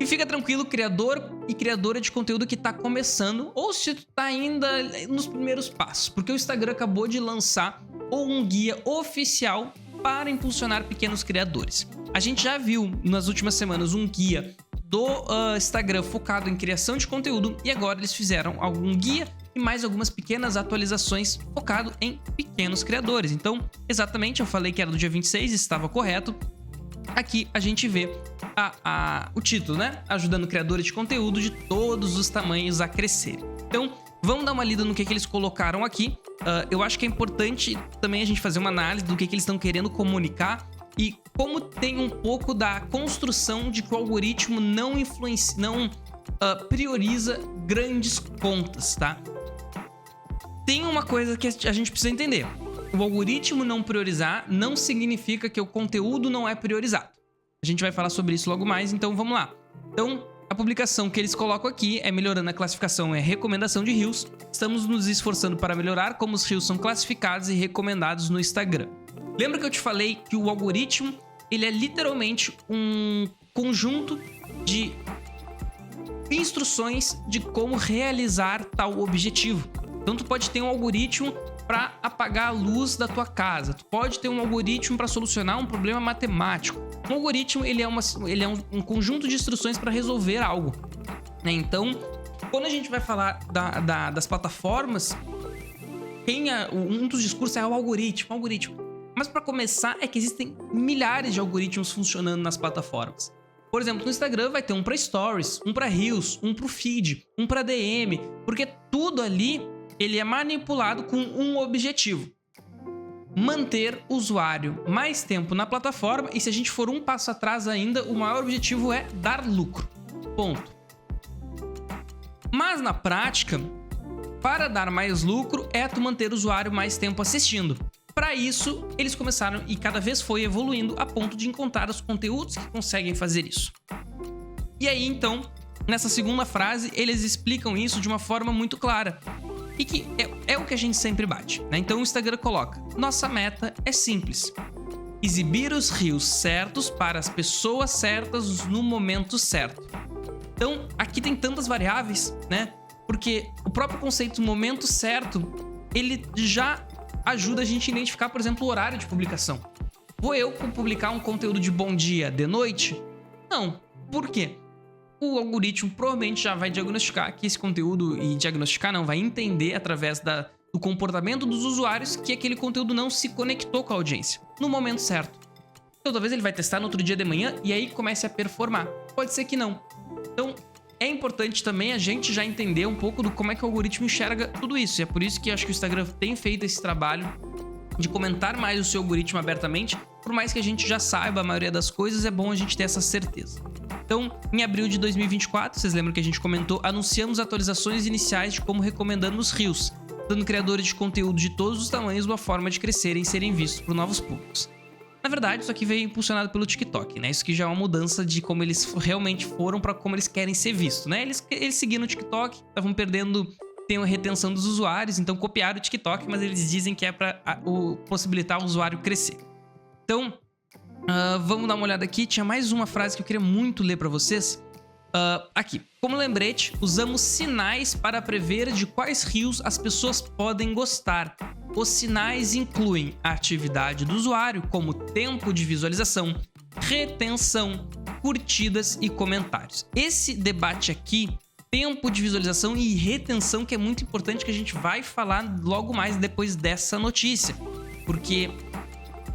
E fica tranquilo, criador e criadora de conteúdo que tá começando, ou se tu tá ainda nos primeiros passos, porque o Instagram acabou de lançar um guia oficial para impulsionar pequenos criadores. A gente já viu nas últimas semanas um guia do Instagram focado em criação de conteúdo, e agora eles fizeram algum guia e mais algumas pequenas atualizações focado em pequenos criadores. Então, exatamente, eu falei que era do dia 26, estava correto. Aqui a gente vê o título, né? Ajudando criadores de conteúdo de todos os tamanhos a crescer. Então, vamos dar uma lida no que eles colocaram aqui. Eu acho que é importante também a gente fazer uma análise do que eles estão querendo comunicar e como tem um pouco da construção de que o algoritmo não prioriza grandes contas, tá? Tem uma coisa que a gente precisa entender. O algoritmo não priorizar não significa que o conteúdo não é priorizado. A gente vai falar sobre isso logo mais, então vamos lá. Então, a publicação que eles colocam aqui é melhorando a classificação e recomendação de Reels. Estamos nos esforçando para melhorar como os Reels são classificados e recomendados no Instagram. Lembra que eu te falei que o algoritmo, ele é literalmente um conjunto de instruções de como realizar tal objetivo. Então, tu pode ter um algoritmo para apagar a luz da tua casa. Tu pode ter um algoritmo para solucionar um problema matemático. Um algoritmo, ele é um conjunto de instruções para resolver algo, né? Então, quando a gente vai falar das plataformas, um dos discursos é o algoritmo. Mas para começar, é que existem milhares de algoritmos funcionando nas plataformas. Por exemplo, no Instagram vai ter um para Stories, um para Reels, um para o Feed, um para DM, porque tudo ali ele é manipulado com um objetivo: manter o usuário mais tempo na plataforma, e se a gente for um passo atrás ainda, o maior objetivo é dar lucro. Ponto. Mas na prática, para dar mais lucro é tu manter o usuário mais tempo assistindo. Para isso, eles começaram e cada vez foi evoluindo a ponto de encontrar os conteúdos que conseguem fazer isso. E aí, então, nessa segunda frase, eles explicam isso de uma forma muito clara. E que é o que a gente sempre bate, né? Então o Instagram coloca: nossa meta é simples, exibir os Reels certos para as pessoas certas no momento certo. Então aqui tem tantas variáveis, né? Porque o próprio conceito momento certo, ele já ajuda a gente a identificar, por exemplo, o horário de publicação. Vou eu publicar um conteúdo de bom dia de noite? Não. Por quê? O algoritmo provavelmente já vai diagnosticar que esse conteúdo, vai entender através do comportamento dos usuários que aquele conteúdo não se conectou com a audiência no momento certo. Então talvez ele vai testar no outro dia de manhã e aí comece a performar. Pode ser que não. Então é importante também a gente já entender um pouco do como é que o algoritmo enxerga tudo isso. E é por isso que eu acho que o Instagram tem feito esse trabalho de comentar mais o seu algoritmo abertamente. Por mais que a gente já saiba a maioria das coisas, é bom a gente ter essa certeza. Então, em abril de 2024, vocês lembram que a gente comentou, anunciamos atualizações iniciais de como recomendando os Reels, dando criadores de conteúdo de todos os tamanhos uma forma de crescerem e serem vistos por novos públicos. Na verdade, isso aqui veio impulsionado pelo TikTok, né? Isso aqui já é uma mudança de como eles realmente foram para como eles querem ser vistos, né? Eles seguiram o TikTok, estavam perdendo a retenção dos usuários, então copiaram o TikTok, mas eles dizem que é para possibilitar o usuário crescer. Então, vamos dar uma olhada aqui. Tinha mais uma frase que eu queria muito ler para vocês. Aqui. Como lembrete, usamos sinais para prever de quais Reels as pessoas podem gostar. Os sinais incluem a atividade do usuário, como tempo de visualização, retenção, curtidas e comentários. Esse debate aqui, tempo de visualização e retenção, que é muito importante, que a gente vai falar logo mais depois dessa notícia. Porque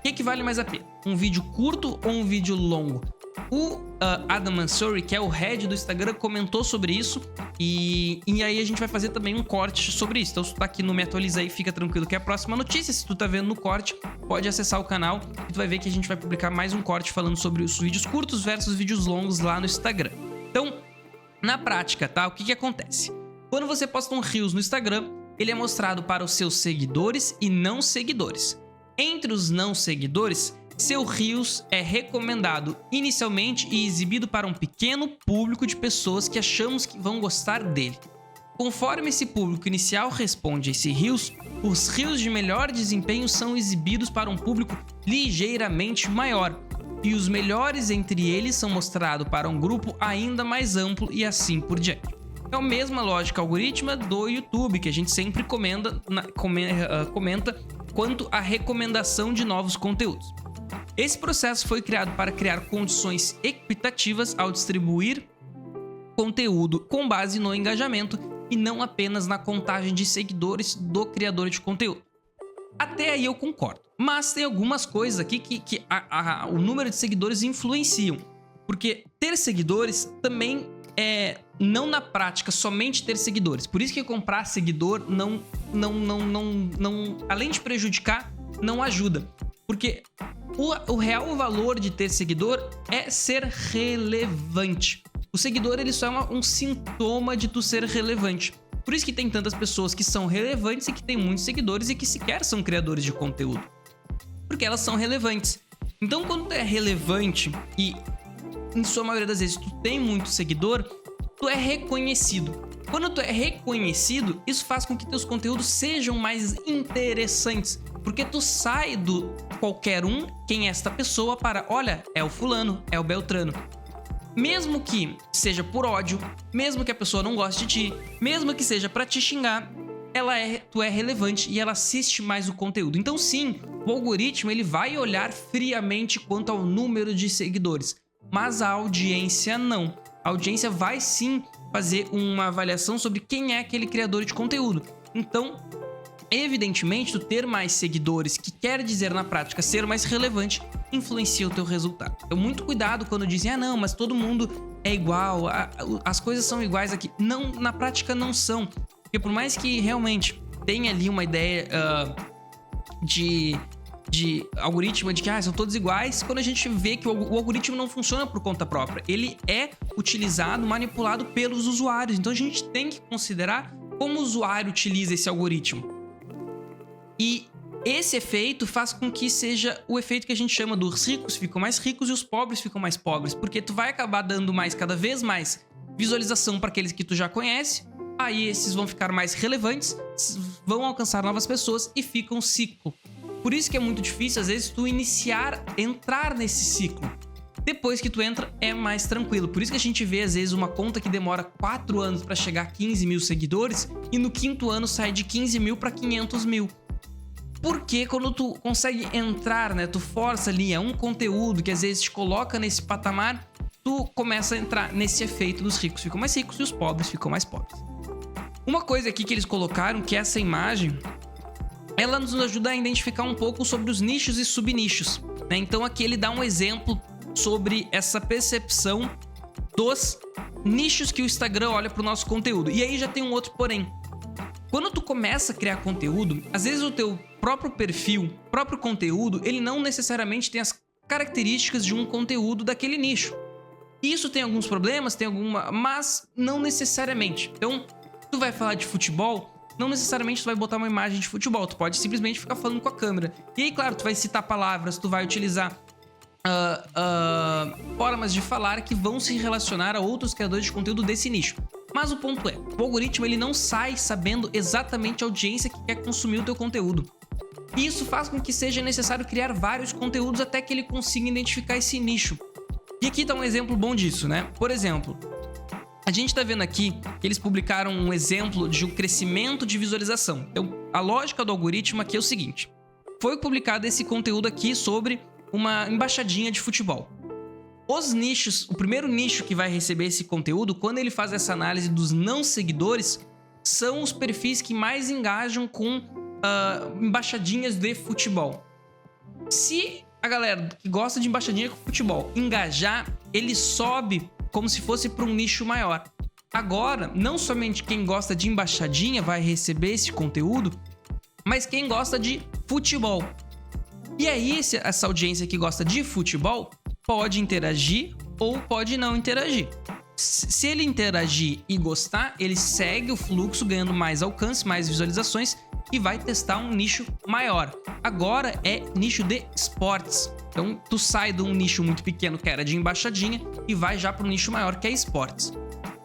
o que vale mais a pena? Um vídeo curto ou um vídeo longo? O Adam Mansouri, que é o head do Instagram, comentou sobre isso e aí a gente vai fazer também um corte sobre isso. Então se tu tá aqui no Me Atualiza Aí, fica tranquilo que é a próxima notícia. Se tu tá vendo no corte, pode acessar o canal e tu vai ver que a gente vai publicar mais um corte falando sobre os vídeos curtos versus vídeos longos lá no Instagram. Então, na prática, tá? O que acontece? Quando você posta um Reels no Instagram, ele é mostrado para os seus seguidores e não seguidores. Entre os não seguidores, seu Reels é recomendado inicialmente e exibido para um pequeno público de pessoas que achamos que vão gostar dele. Conforme esse público inicial responde a esse Reels, os Reels de melhor desempenho são exibidos para um público ligeiramente maior. e os melhores entre eles são mostrados para um grupo ainda mais amplo e assim por diante. É a mesma lógica algorítmica do YouTube, que a gente sempre comenta quanto à recomendação de novos conteúdos. Esse processo foi criado para criar condições equitativas ao distribuir conteúdo com base no engajamento e não apenas na contagem de seguidores do criador de conteúdo. Até aí eu concordo, mas tem algumas coisas aqui que o número de seguidores influenciam, porque ter seguidores também não na prática somente ter seguidores. Por isso que comprar seguidor não além de prejudicar, não ajuda. Porque o real valor de ter seguidor é ser relevante. O seguidor ele só é um sintoma de tu ser relevante. Por isso que tem tantas pessoas que são relevantes e que têm muitos seguidores e que sequer são criadores de conteúdo. Porque elas são relevantes. Então, quando tu é relevante e, em sua maioria das vezes, tu tem muito seguidor, tu é reconhecido. Quando tu é reconhecido, isso faz com que teus conteúdos sejam mais interessantes. Porque tu sai do qualquer um, quem é esta pessoa, para, olha, é o fulano, é o beltrano. Mesmo que seja por ódio, mesmo que a pessoa não goste de ti, mesmo que seja pra te xingar, tu é relevante e ela assiste mais o conteúdo. Então sim, o algoritmo ele vai olhar friamente quanto ao número de seguidores, mas a audiência não. A audiência vai sim fazer uma avaliação sobre quem é aquele criador de conteúdo. Então, evidentemente, tu ter mais seguidores, que quer dizer na prática ser mais relevante, influencia o teu resultado. Então, muito cuidado quando dizem, não, mas todo mundo é igual, as coisas são iguais aqui. Não, na prática não são. Porque por mais que realmente tenha ali uma ideia de algoritmo, de que são todos iguais, quando a gente vê que o algoritmo não funciona por conta própria. Ele é utilizado, manipulado pelos usuários. Então, a gente tem que considerar como o usuário utiliza esse algoritmo. E esse efeito faz com que seja o efeito que a gente chama dos ricos ficam mais ricos e os pobres ficam mais pobres, porque tu vai acabar dando cada vez mais visualização para aqueles que tu já conhece, aí esses vão ficar mais relevantes, vão alcançar novas pessoas e fica um ciclo. Por isso que é muito difícil, às vezes, tu entrar nesse ciclo. Depois que tu entra, é mais tranquilo. Por isso que a gente vê, às vezes, uma conta que demora 4 anos para chegar a 15 mil seguidores e no 5º ano sai de 15 mil para 500 mil. Porque quando tu consegue entrar, né, tu força ali um conteúdo que às vezes te coloca nesse patamar, tu começa a entrar nesse efeito dos ricos ficam mais ricos e os pobres ficam mais pobres. Uma coisa aqui que eles colocaram, que essa imagem, ela nos ajuda a identificar um pouco sobre os nichos e subnichos, né? Então aqui ele dá um exemplo sobre essa percepção dos nichos que o Instagram olha para o nosso conteúdo. E aí já tem um outro porém. Quando tu começa a criar conteúdo, às vezes o teu próprio perfil, próprio conteúdo, ele não necessariamente tem as características de um conteúdo daquele nicho. Isso tem alguns problemas, mas não necessariamente. Então, tu vai falar de futebol, não necessariamente tu vai botar uma imagem de futebol, tu pode simplesmente ficar falando com a câmera. E aí, claro, tu vai citar palavras, tu vai utilizar formas de falar que vão se relacionar a outros criadores de conteúdo desse nicho. Mas o ponto é, o algoritmo ele não sai sabendo exatamente a audiência que quer consumir o teu conteúdo. E isso faz com que seja necessário criar vários conteúdos até que ele consiga identificar esse nicho. E aqui tá um exemplo bom disso, né? Por exemplo, a gente tá vendo aqui que eles publicaram um exemplo de um crescimento de visualização. Então, a lógica do algoritmo aqui é o seguinte. Foi publicado esse conteúdo aqui sobre uma embaixadinha de futebol. Os nichos, o primeiro nicho que vai receber esse conteúdo, quando ele faz essa análise dos não seguidores, são os perfis que mais engajam com embaixadinhas de futebol. Se a galera que gosta de embaixadinha com futebol engajar, ele sobe como se fosse para um nicho maior. Agora, não somente quem gosta de embaixadinha vai receber esse conteúdo, mas quem gosta de futebol. E aí, essa audiência que gosta de futebol pode interagir ou pode não interagir. Se ele interagir e gostar, ele segue o fluxo, ganhando mais alcance, mais visualizações e vai testar um nicho maior. Agora é nicho de esportes. Então, tu sai de um nicho muito pequeno que era de embaixadinha e vai já para um nicho maior que é esportes.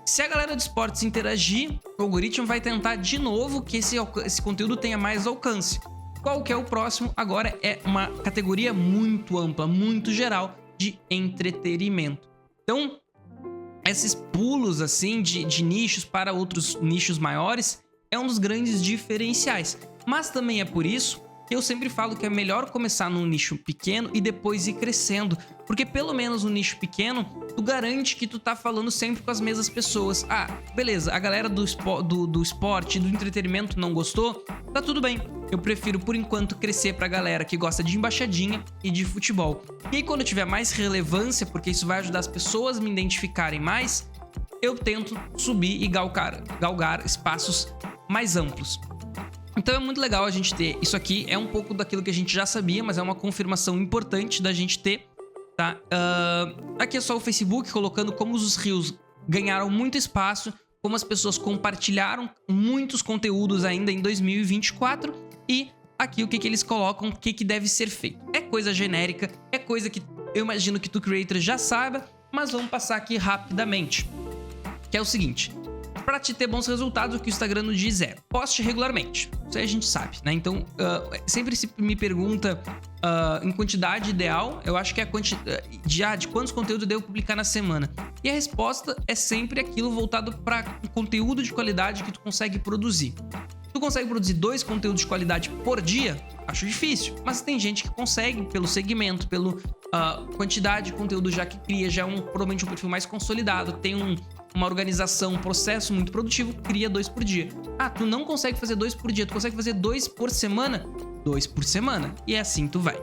Se a galera de esportes interagir, o algoritmo vai tentar de novo que esse conteúdo tenha mais alcance. Qual que é o próximo? Agora é uma categoria muito ampla, muito geral, de entretenimento. Então, esses pulos assim de nichos para outros nichos maiores é um dos grandes diferenciais. Mas também é por isso que eu sempre falo que é melhor começar num nicho pequeno e depois ir crescendo. Porque pelo menos no nicho pequeno, tu garante que tu tá falando sempre com as mesmas pessoas. Ah, beleza, a galera do esporte, do entretenimento não gostou? Tá tudo bem. Eu prefiro, por enquanto, crescer pra galera que gosta de embaixadinha e de futebol. E aí, quando eu tiver mais relevância, porque isso vai ajudar as pessoas a me identificarem mais, eu tento subir e galgar espaços mais amplos. Então é muito legal a gente ter isso aqui. É um pouco daquilo que a gente já sabia, mas é uma confirmação importante da gente ter, tá? Aqui é só o Facebook colocando como os Reels ganharam muito espaço, como as pessoas compartilharam muitos conteúdos ainda em 2024 e aqui o que eles colocam, o que deve ser feito. É coisa genérica, é coisa que eu imagino que tu creator já saiba, mas vamos passar aqui rapidamente. Que é o seguinte: para te ter bons resultados, o que o Instagram nos diz é poste regularmente. Isso aí a gente sabe, né? Então, sempre se me pergunta em quantidade ideal, eu acho que é a quantidade de quantos conteúdos eu devo publicar na semana. E a resposta é sempre aquilo voltado para conteúdo de qualidade que tu consegue produzir. Tu consegue produzir 2 conteúdos de qualidade por dia? Acho difícil, mas tem gente que consegue pelo segmento, pelo quantidade de conteúdo já que cria, já é provavelmente um perfil mais consolidado, tem uma organização, um processo muito produtivo, cria 2 por dia. Ah, tu não consegue fazer 2 por dia, tu consegue fazer 2 por semana? 2 por semana. E assim tu vai.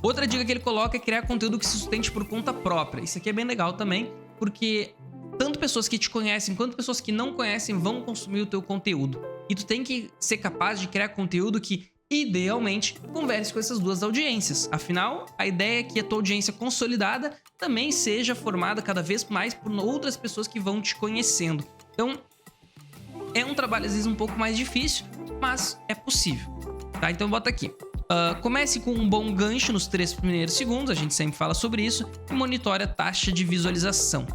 Outra dica que ele coloca é criar conteúdo que se sustente por conta própria. Isso aqui é bem legal também, porque tanto pessoas que te conhecem quanto pessoas que não conhecem vão consumir o teu conteúdo. E tu tem que ser capaz de criar conteúdo que, idealmente, converse com essas duas audiências. Afinal, a ideia é que a tua audiência consolidada também seja formada cada vez mais por outras pessoas que vão te conhecendo. Então, é um trabalho às vezes um pouco mais difícil, mas é possível, tá? Então bota aqui. Comece com um bom gancho nos 3 primeiros segundos, a gente sempre fala sobre isso, e monitore a taxa de visualização,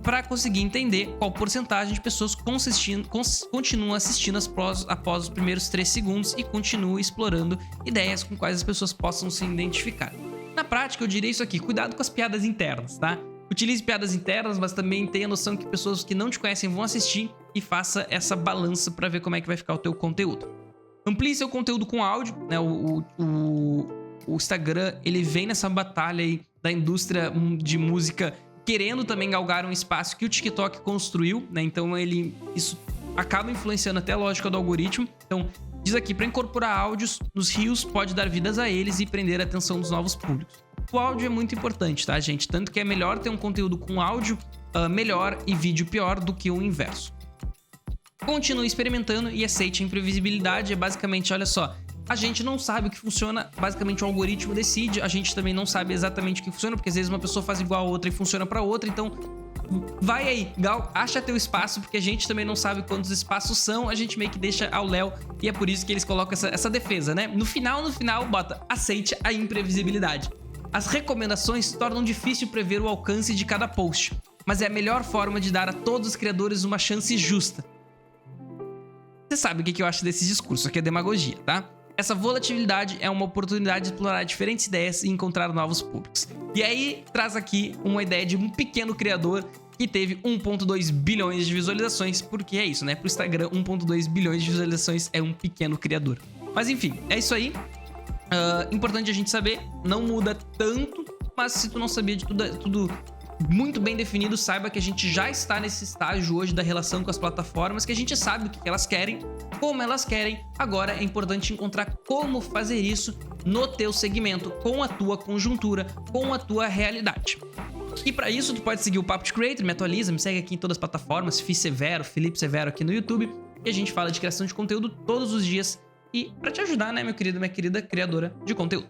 para conseguir entender qual porcentagem de pessoas continuam assistindo após os primeiros 3 segundos e continuam explorando ideias com quais as pessoas possam se identificar. Na prática, eu diria isso aqui: cuidado com as piadas internas, tá? Utilize piadas internas, mas também tenha noção que pessoas que não te conhecem vão assistir e faça essa balança para ver como é que vai ficar o teu conteúdo. Amplie seu conteúdo com áudio, né? O Instagram, ele vem nessa batalha aí da indústria de música, querendo também galgar um espaço que o TikTok construiu, né? Então isso acaba influenciando até a lógica do algoritmo. Então, diz aqui, para incorporar áudios nos Reels pode dar vidas a eles e prender a atenção dos novos públicos. O áudio é muito importante, tá, gente? Tanto que é melhor ter um conteúdo com áudio melhor e vídeo pior do que o inverso. Continue experimentando e aceite a imprevisibilidade. É basicamente, olha só, a gente não sabe o que funciona, basicamente o algoritmo decide, a gente também não sabe exatamente o que funciona, porque às vezes uma pessoa faz igual a outra e funciona para outra, então vai aí, acha teu espaço, porque a gente também não sabe quantos espaços são, a gente meio que deixa ao léu, e é por isso que eles colocam essa defesa, né? No final, bota, aceite a imprevisibilidade. As recomendações tornam difícil prever o alcance de cada post, mas é a melhor forma de dar a todos os criadores uma chance justa. Você sabe o que eu acho desse discurso, aqui é demagogia, tá? Essa volatilidade é uma oportunidade de explorar diferentes ideias e encontrar novos públicos. E aí traz aqui uma ideia de um pequeno criador que teve 1,2 bilhões de visualizações, porque é isso, né? Pro Instagram, 1,2 bilhões de visualizações é um pequeno criador. Mas enfim, é isso aí. Importante a gente saber, não muda tanto, mas se tu não sabia de tudo muito bem definido, saiba que a gente já está nesse estágio hoje da relação com as plataformas, que a gente sabe o que elas querem, como elas querem. Agora é importante encontrar como fazer isso no teu segmento, com a tua conjuntura, com a tua realidade. E para isso tu pode seguir o Papo de Creator, me atualiza, me segue aqui em todas as plataformas, Felipe Severo aqui no YouTube, e a gente fala de criação de conteúdo todos os dias e para te ajudar, né, meu querido, minha querida criadora de conteúdo.